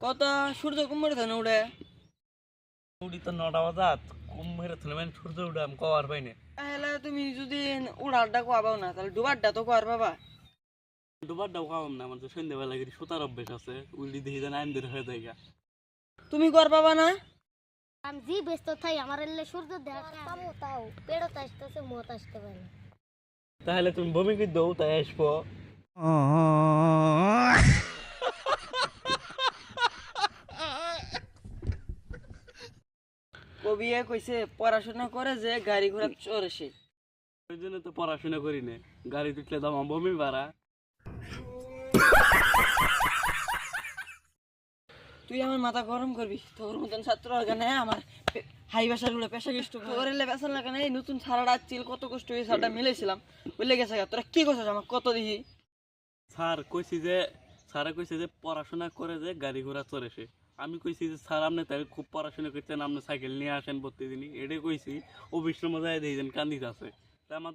কত সূর্য কুম্ভরে থানে উড়ে উড়ি তো 9টা বাজাত কুম্ভের থানে সূর্য উঠে আমি কবার পাইনি। তাহলে তুমি যদি উড়ারটা কোয়াবাও না তাহলে ডুবারটা তো কোয়ার বাবা। দুবার ডাও খাওয়াম না, আমার তো সন্ধ্যাবেলা গিয়ে সুতার অভ্যেস আছে, উল্টি দেখি যেন আইন হয়ে যায় গা। তুমি কোয়ার বাবা না? আমি জি ব্যস্ত থাই আমার এলে সূর্য দেখা পামু তাও পেড়ত আসতেছে মত আসতে পারে না। তাহলে তুমি বমি করে দাও, তাই আসবো। কবি কইছে পড়াশোনা করে যে গাড়ি ঘোড়া চড়ে সে। ওই জন্য তো পড়াশোনা করি না, গাড়ি তুললে তো আমার বমি বাড়া। তুই আমার মাথা গরম করবি, তোর মতন ছাত্র এখানে আমার হাই বাসার গুলো পেশা গিষ্ট তোর এলে বেসার লাগানে এই নতুন ছাড়াটা চিল কত কষ্ট হয়ে ছাড়টা মিলেছিলাম বুঝলে গেছে গা। তোরা কি করছিস আমার কত দেখি। স্যার কইছি যে স্যারে কইছে যে পড়াশোনা করে যে গাড়ি ঘোড়া চড়ে সে। আমি কইছি যে স্যার আপনি তাই খুব পড়াশোনা করতেন, আপনি সাইকেল নিয়ে আসেন প্রতিদিনই, এটাই কইছি। অফিসের মধ্যে দিয়ে কান্দিতে আছে, তা আমার